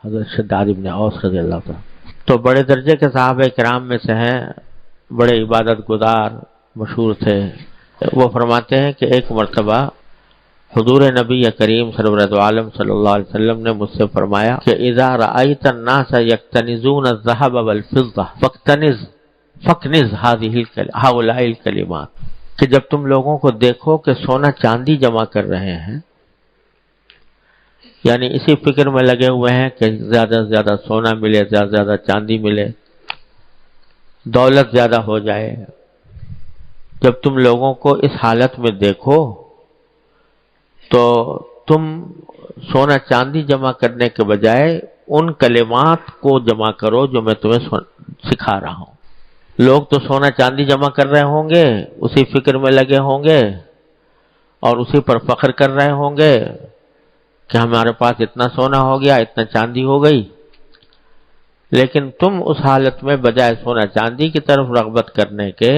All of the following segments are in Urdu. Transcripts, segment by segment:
حضرت شداد ابن اوس رضی اللہ تعالیٰ، تو بڑے درجے کے صحابہ کرام میں سے ہیں، بڑے عبادت گزار مشہور تھے۔ وہ فرماتے ہیں کہ ایک مرتبہ حضور نبی کریم سرورت عالم صلی اللہ علیہ وسلم نے مجھ سے فرمایا کہ اذا رأیت الناس یکتنزون الذهب والفضة فاکنز هؤلاء الکلمات، کہ جب تم لوگوں کو دیکھو کہ سونا چاندی جمع کر رہے ہیں، یعنی اسی فکر میں لگے ہوئے ہیں کہ زیادہ سے زیادہ سونا ملے، زیادہ سے زیادہ چاندی ملے، دولت زیادہ ہو جائے، جب تم لوگوں کو اس حالت میں دیکھو تو تم سونا چاندی جمع کرنے کے بجائے ان کلمات کو جمع کرو جو میں تمہیں سکھا رہا ہوں۔ لوگ تو سونا چاندی جمع کر رہے ہوں گے، اسی فکر میں لگے ہوں گے اور اسی پر فخر کر رہے ہوں گے کہ ہمارے پاس اتنا سونا ہو گیا، اتنا چاندی ہو گئی، لیکن تم اس حالت میں بجائے سونا چاندی کی طرف رغبت کرنے کے،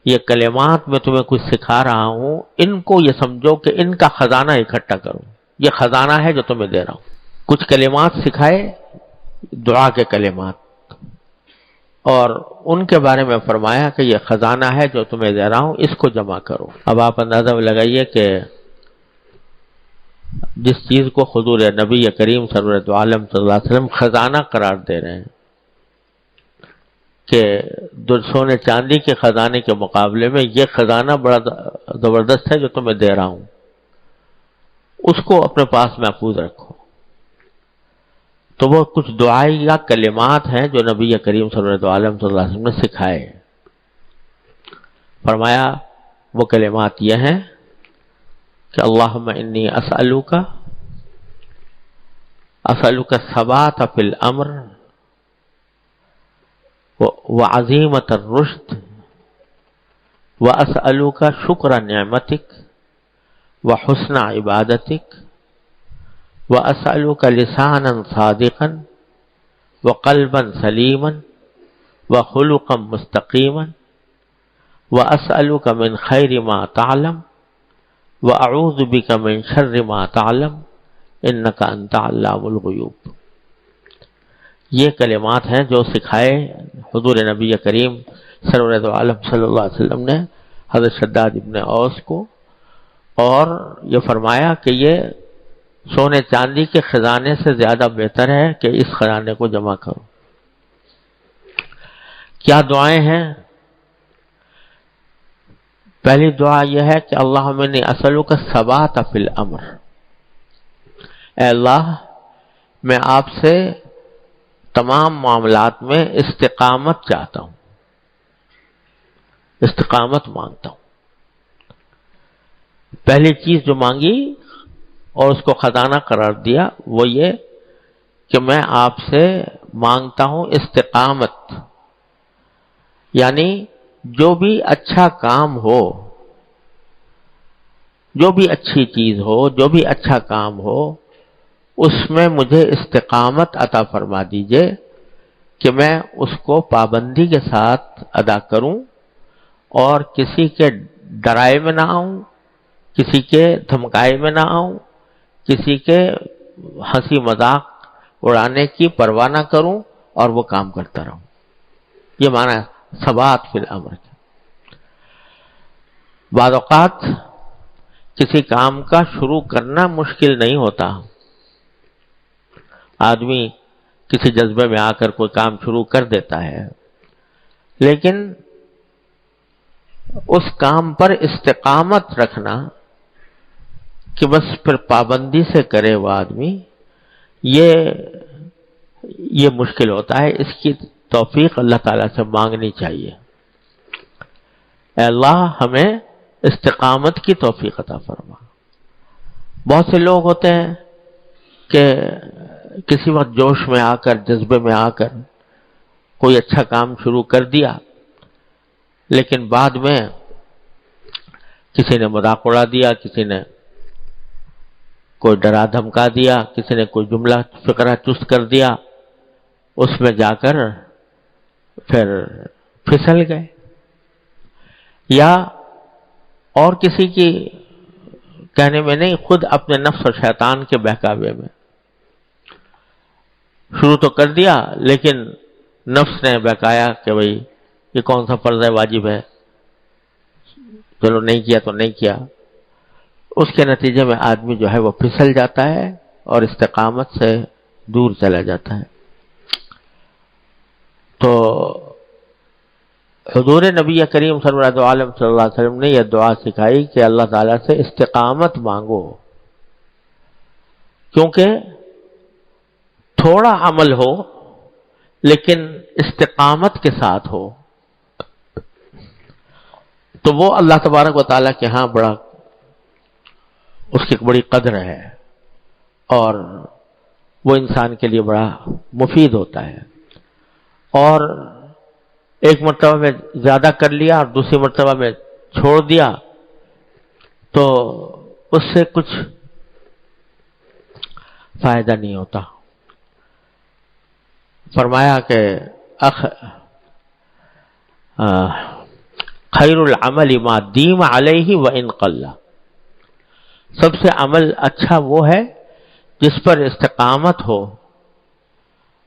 یہ کلمات میں تمہیں کچھ سکھا رہا ہوں، ان کو یہ سمجھو کہ ان کا خزانہ اکٹھا کرو، یہ خزانہ ہے جو تمہیں دے رہا ہوں۔ کچھ کلمات سکھائے، دعا کے کلمات، اور ان کے بارے میں فرمایا کہ یہ خزانہ ہے جو تمہیں دے رہا ہوں، اس کو جمع کرو۔ اب آپ اندازہ لگائیے کہ جس چیز کو حضور نبی کریم سرورت عالم صلی اللہ علیہ وسلم خزانہ قرار دے رہے ہیں کہ سونے چاندی کے خزانے کے مقابلے میں یہ خزانہ بڑا زبردست ہے جو تمہیں دے رہا ہوں، اس کو اپنے پاس محفوظ رکھو۔ تو وہ کچھ دعائی یا کلمات ہیں جو نبی کریم صلی اللہ علیہ وسلم نے سکھائے۔ فرمایا وہ کلمات یہ ہیں کہ اللہم انی اسألوک الثبات فی الامر وعزیمت الرشد واسألوک شکر نعمتک وحسن عبادتک واسألوک لسانا صادقا وقلبا سلیما وخلقا مستقیما واسألوک من خیر ما تعلم وَأَعُوذُ بِكَ مِن شَرِّ مَا تَعْلَمُ إِنَّكَ أَنْتَ عَلَّامُ الْغُيُوبِ۔ یہ کلمات ہیں جو سکھائے حضور نبی کریم سرورت عالم صلی اللہ علیہ وسلم نے حضرت شداد ابن اوس کو، اور یہ فرمایا کہ یہ سونے چاندی کے خزانے سے زیادہ بہتر ہے کہ اس خزانے کو جمع کرو۔ کیا دعائیں ہیں؟ پہلی دعا یہ ہے کہ اللہم انی اسألوک الثبات فی الامر، اے اللہ میں آپ سے تمام معاملات میں استقامت چاہتا ہوں، استقامت مانگتا ہوں۔ پہلی چیز جو مانگی اور اس کو خزانہ قرار دیا وہ یہ کہ میں آپ سے مانگتا ہوں استقامت، یعنی جو بھی اچھا کام ہو، جو بھی اچھی چیز ہو، جو بھی اچھا کام ہو، اس میں مجھے استقامت عطا فرما دیجئے کہ میں اس کو پابندی کے ساتھ ادا کروں اور کسی کے ڈرائے میں نہ آؤں، کسی کے دھمکائے میں نہ آؤں، کسی کے ہنسی مذاق اڑانے کی پرواہ نہ کروں اور وہ کام کرتا رہوں۔ یہ معنی ہے ثبات فی الامر۔ بعض اوقات کسی کام کا شروع کرنا مشکل نہیں ہوتا، آدمی کسی جذبے میں آ کر کوئی کام شروع کر دیتا ہے، لیکن اس کام پر استقامت رکھنا کہ بس پھر پابندی سے کرے وہ آدمی، یہ مشکل ہوتا ہے۔ اس کی توفیق اللہ تعالیٰ سے مانگنی چاہیے، اے اللہ ہمیں استقامت کی توفیق عطا فرما۔ بہت سے لوگ ہوتے ہیں کہ کسی وقت جوش میں آ کر، جذبے میں آ کر کوئی اچھا کام شروع کر دیا، لیکن بعد میں کسی نے مذاق اڑا دیا، کسی نے کوئی ڈرا دھمکا دیا، کسی نے کوئی جملہ فقرہ چست کر دیا، اس میں جا کر پھر پھسل گئے، یا اور کسی کی کہنے میں نہیں، خود اپنے نفس اور شیطان کے بہکاوے میں۔ شروع تو کر دیا لیکن نفس نے بہکایا کہ بھئی یہ کون سا فرض ہے، واجب ہے، چلو نہیں کیا تو نہیں کیا. اس کے نتیجے میں آدمی جو ہے وہ پھسل جاتا ہے اور استقامت سے دور چلا جاتا ہے. تو حضور نبی کریم صلی اللہ علیہ وسلم نے یہ دعا سکھائی کہ اللہ تعالیٰ سے استقامت مانگو، کیونکہ تھوڑا عمل ہو لیکن استقامت کے ساتھ ہو تو وہ اللہ تبارک و تعالیٰ کے ہاں بڑا اس کی بڑی قدر ہے اور وہ انسان کے لیے بڑا مفید ہوتا ہے. اور ایک مرتبہ میں زیادہ کر لیا اور دوسری مرتبہ میں چھوڑ دیا تو اس سے کچھ فائدہ نہیں ہوتا. فرمایا کہ خیر العمل ما دیم علیہ وان قل، سب سے عمل اچھا وہ ہے جس پر استقامت ہو،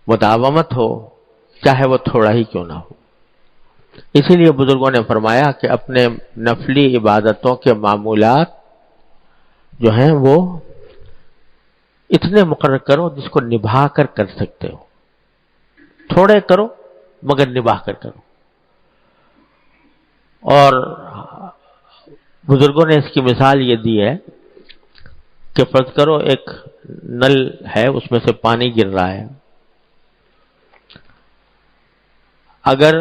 مداومت ہو، چاہے وہ تھوڑا ہی کیوں نہ ہو. اسی لیے بزرگوں نے فرمایا کہ اپنے نفلی عبادتوں کے معمولات جو ہیں وہ اتنے مقرر کرو جس کو نبھا کر کر سکتے ہو. تھوڑے کرو مگر نبھا کر کرو. اور بزرگوں نے اس کی مثال یہ دی ہے کہ فرض کرو ایک نل ہے، اس میں سے پانی گر رہا ہے. اگر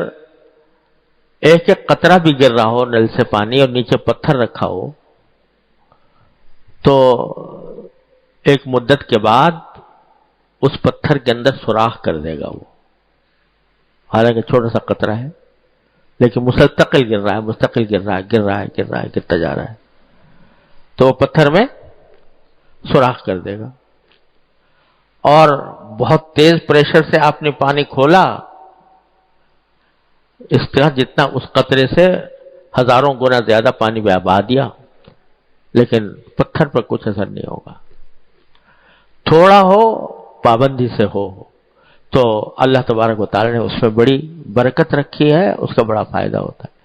ایک ایک قطرہ بھی گر رہا ہو نل سے پانی اور نیچے پتھر رکھا ہو تو ایک مدت کے بعد اس پتھر کے اندر سوراخ کر دے گا وہ، حالانکہ چھوٹا سا قطرہ ہے لیکن مستقل گر رہا ہے، مستقل گر رہا ہے، گر رہا ہے، گر رہا ہے، گرتا جا رہا ہے تو وہ پتھر میں سوراخ کر دے گا. اور بہت تیز پریشر سے آپ نے پانی کھولا، اس طرح جتنا اس قطرے سے ہزاروں گنا زیادہ پانی بہا دیا لیکن پتھر پر کچھ اثر نہیں ہوگا. تھوڑا ہو، پابندی سے ہو تو اللہ تبارک و تعالی نے اس میں بڑی برکت رکھی ہے، اس کا بڑا فائدہ ہوتا ہے.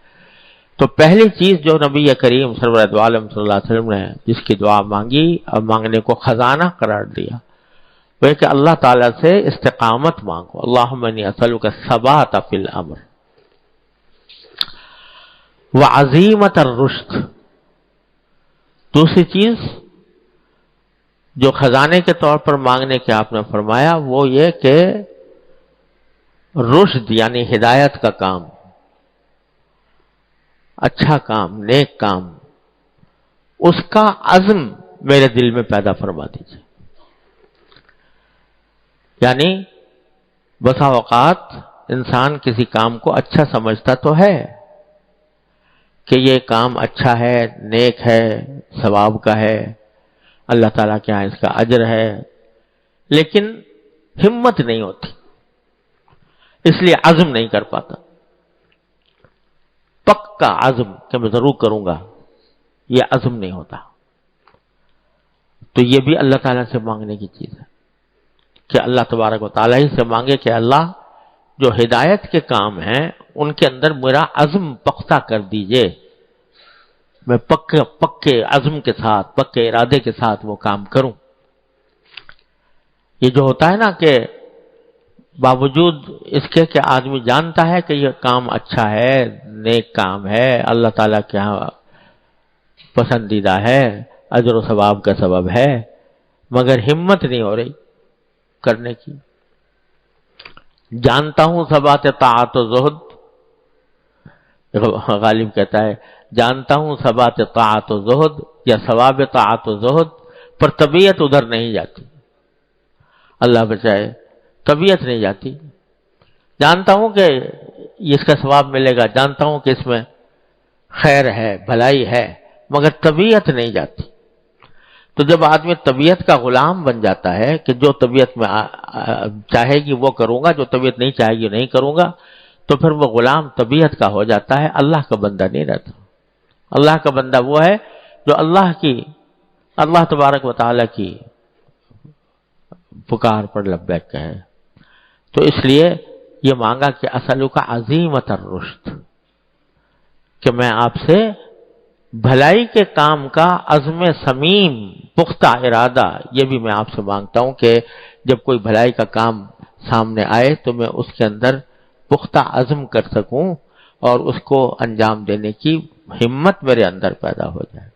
تو پہلی چیز جو نبی کریم سرور عالم صلی اللہ علیہ وسلم نے جس کی دعا مانگی اور مانگنے کو خزانہ قرار دیا وہ ہے کہ اللہ تعالیٰ سے استقامت مانگو. اللہم انی اسألک الثبات فی الامر وعزیمت الرشد. دوسری چیز جو خزانے کے طور پر مانگنے کے آپ نے فرمایا وہ یہ کہ رشد یعنی ہدایت کا کام، اچھا کام، نیک کام، اس کا عزم میرے دل میں پیدا فرما دیجیے. یعنی بسا اوقات انسان کسی کام کو اچھا سمجھتا تو ہے کہ یہ کام اچھا ہے، نیک ہے، ثواب کا ہے، اللہ تعالیٰ کے یہاں اس کا اجر ہے، لیکن ہمت نہیں ہوتی، اس لیے عزم نہیں کر پاتا. پکا عزم کہ میں ضرور کروں گا، یہ عزم نہیں ہوتا. تو یہ بھی اللہ تعالیٰ سے مانگنے کی چیز ہے کہ اللہ تبارک و تعالیٰ ہی سے مانگے کہ اللہ جو ہدایت کے کام ہیں ان کے اندر میرا عزم پختہ کر دیجئے، میں پکے عزم کے ساتھ، پکے ارادے کے ساتھ وہ کام کروں. یہ جو ہوتا ہے نا کہ باوجود اس کے کہ آدمی جانتا ہے کہ یہ کام اچھا ہے، نیک کام ہے، اللہ تعالیٰ کے یہاں پسندیدہ ہے، اجر و ثواب کا سبب ہے، مگر ہمت نہیں ہو رہی کرنے کی. جانتا ہوں ثبات طاعت و زہد، غالب کہتا ہے جانتا ہوں ثبات طاعت و زہد یا ثواب طاعت و زہد، پر طبیعت ادھر نہیں جاتی. اللہ بچائے، طبیعت نہیں جاتی. جانتا ہوں کہ اس کا ثواب ملے گا، جانتا ہوں کہ اس میں خیر ہے، بھلائی ہے، مگر طبیعت نہیں جاتی. تو جب آدمی طبیعت کا غلام بن جاتا ہے کہ جو طبیعت میں چاہے گی وہ کروں گا، جو طبیعت نہیں چاہے گی نہیں کروں گا، تو پھر وہ غلام طبیعت کا ہو جاتا ہے، اللہ کا بندہ نہیں رہتا. اللہ کا بندہ وہ ہے جو اللہ تبارک و تعالیٰ کی پکار پر لبیک کہے، تو اس لیے یہ مانگا کہ اسألک عزیمت الرشد، کہ میں آپ سے بھلائی کے کام کا عزم صمیم، پختہ ارادہ، یہ بھی میں آپ سے مانگتا ہوں کہ جب کوئی بھلائی کا کام سامنے آئے تو میں اس کے اندر پختہ عزم کر سکوں اور اس کو انجام دینے کی ہمت میرے اندر پیدا ہو جائے۔